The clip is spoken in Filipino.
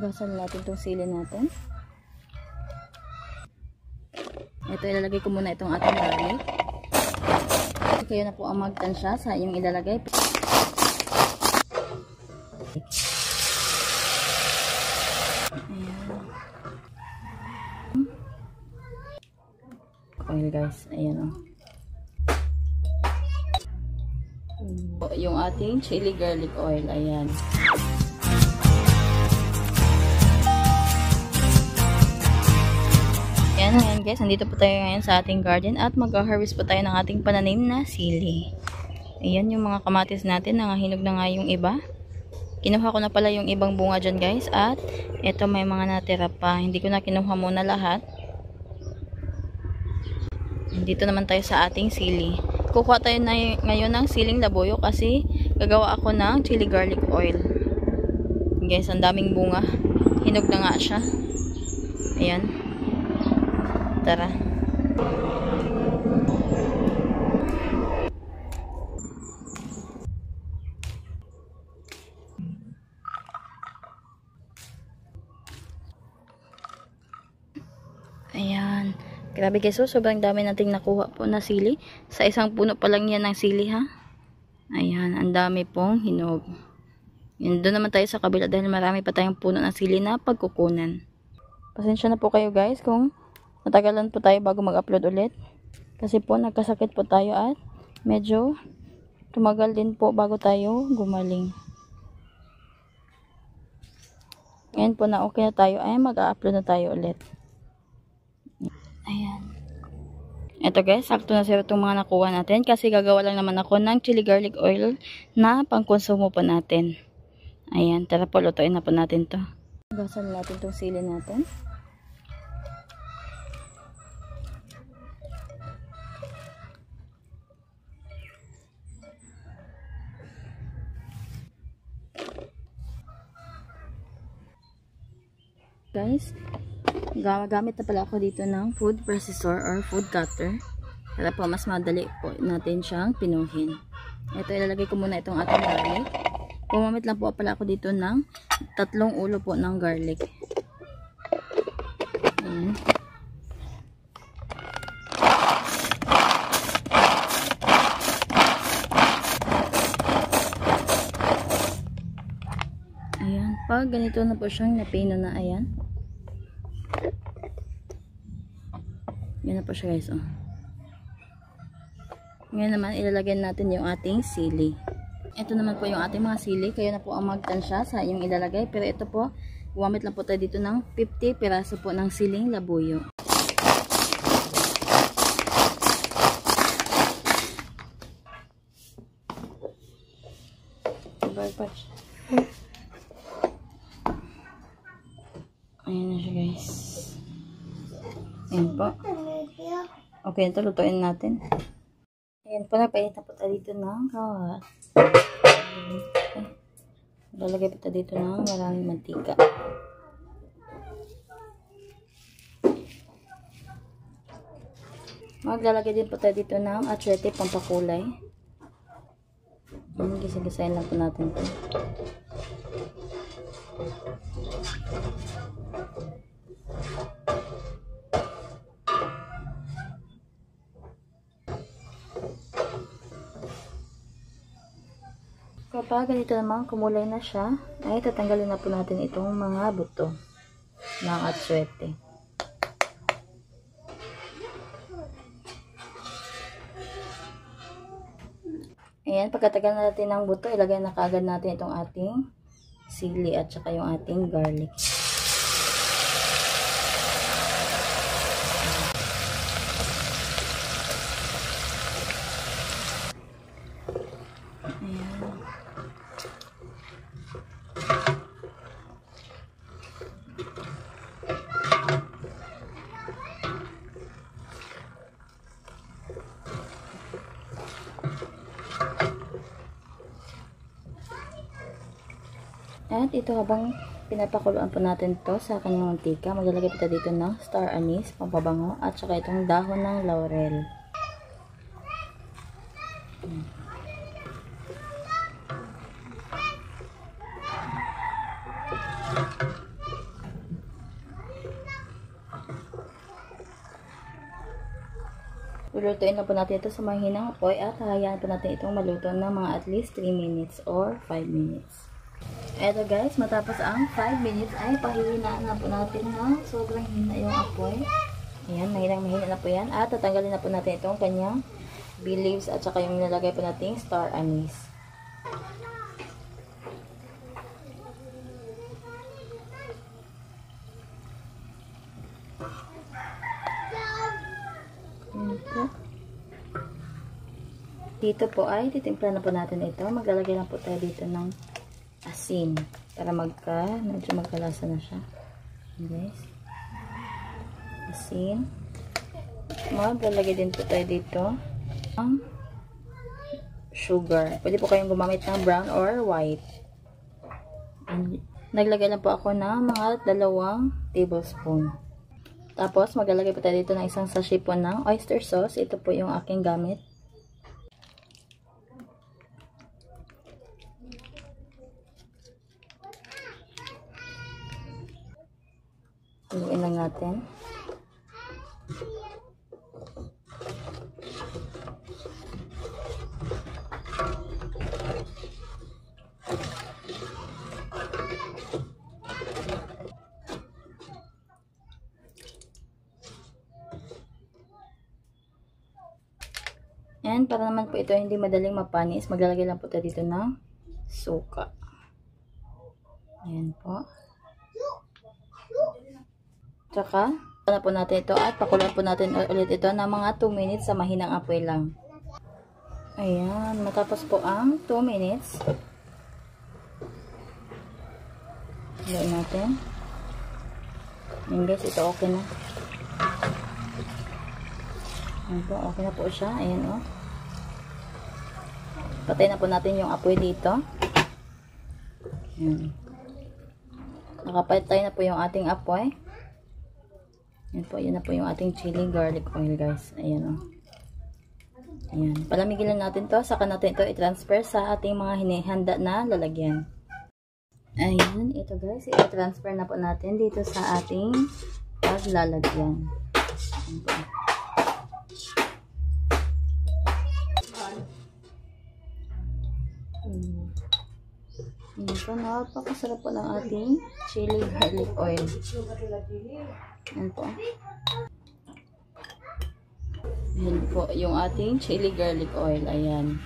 Hugasan natin itong sili natin. Ito, ilalagay ko muna itong ating garlic. Kayo na po ang magtansya sa inyong ilalagay. Ayan. Oil guys, ayan o. Yung ating chili garlic oil, ayan. Ayan guys, nandito po tayo ngayon sa ating garden at mag-harvest po tayo ng ating pananim na sili. Ayan yung mga kamatis natin, nangahinog na nga yung iba. Kinuha ko na pala yung ibang bunga dyan guys, at ito may mga natira pa. Hindi ko na kinuha muna lahat. Dito naman tayo sa ating sili. Kukuha tayo na ngayon ng siling labuyo kasi gagawa ako ng chili garlic oil. Guys, ang daming bunga. Hinog na nga siya. Ayan. Tara. Ayan. Grabe guys, so sobrang dami nating nakuha po na sili. Sa isang puno pa lang yan ng sili ha. Ayan, ang dami pong hinog. Yun, doon naman tayo sa kabila dahil marami pa tayong puno ng sili na pagkukunan. Pasensya na po kayo guys kung matagalan po tayo bago mag-upload ulit. Kasi po nagkasakit po tayo at medyo tumagal din po bago tayo gumaling. Ngayon po na okay na tayo ay mag-upload na tayo ulit. Ayan. Ito guys, sakto na sila itong mga nakuha natin kasi gagawa lang naman ako ng chili garlic oil na pangkonsumo po natin. Ayan, tara po, lutuin na po natin to. Gasan natin itong sili natin. Guys, gamit na pala ako dito ng food processor or food cutter para po mas madali po natin siyang pinuhin. Ito, ilalagay ko muna itong ating garlic. Pumamit lang po pala ako dito ng 3 ulo po ng garlic. Ayan. Ayan, pag ganito na po siyang napino na, ayan. Yan na po siya guys, oh. Ngayon naman, ilalagay natin yung ating sili. Ito naman po yung ating mga sili. Kayo na po ang magtansya sa inyong ilalagay. Pero ito po, gumamit lang po tayo dito ng 50 piraso po ng siling labuyo. Ayan na siya guys. Ayan po. Okay, ito lutuin natin. Ayan po, napainit na po tayo dito ng kawat. Lalagay po tayo dito ng maraming mantika. Maglalagay din po tayo dito ng atswete pampakulay. Gisa-gisayin lang po natin ito. Kapag ganito naman kumulay na siya, ay tatanggalin na po natin itong mga buto ng atswete. Ayan, pagkatagal natin ng buto, ilagay na kaagad natin itong ating sili at saka yung ating garlic. Ayan. At ito, habang pinapakuluan po natin to sa kanyang mantika, maglalagay po dito ng star anise, pampabango, at saka itong dahon ng laurel. Lulutuin na po natin ito sa mahinang apoy at hahayaan po natin itong maluto ng mga at least 3 minutes or 5 minutes. Eto guys, matapos ang 5 minutes ay pahihinaan na po natin na sobrang hina yung apoy. Ayan, mahina na po yan. At tatanggalin na po natin itong kanyang bay leaves at saka yung nilalagay po nating star anise. Dito po ay titimpla na po natin ito. Maglalagay lang po tayo dito ng asin para medyo magkalasa na siya. Guys. Asin. Maglalagay din po tayo dito ng sugar. Pwede po kayong gumamit ng brown or white. And naglagay lang po ako ng mga 2 tablespoon. Tapos maglalagay po tayo dito ng isang sachet po ng oyster sauce. Ito po yung aking gamit. Haluin lang natin. And para naman po ito hindi madaling mapanis, maglalagay lang po tayo dito ng suka. Ayan po. Tsaka, na po natin ito at pakulan po natin ulit ito ng mga 2 minutes sa mahinang apoy lang. Ayan, matapos po ang 2 minutes. Haluin natin. Ayan guys, ito okay na. Ayan po, okay na po siya. Ayan o. Patay na po natin yung apoy dito. Ayan. Nakapatay na po yung ating apoy. Yan po, yan na po yung ating chili garlic oil guys. Ayan o. Ayan. Palamigin lang natin to. Saka natin ito i-transfer sa ating mga hinihanda na lalagyan. Ayan. Ito guys. I-transfer na po natin dito sa ating paglalagyan. Ayan po. Ayan po. Napakasarap po ng ating chili garlic oil. Ayan po. Ayan po yung ating chili garlic oil. Ayan.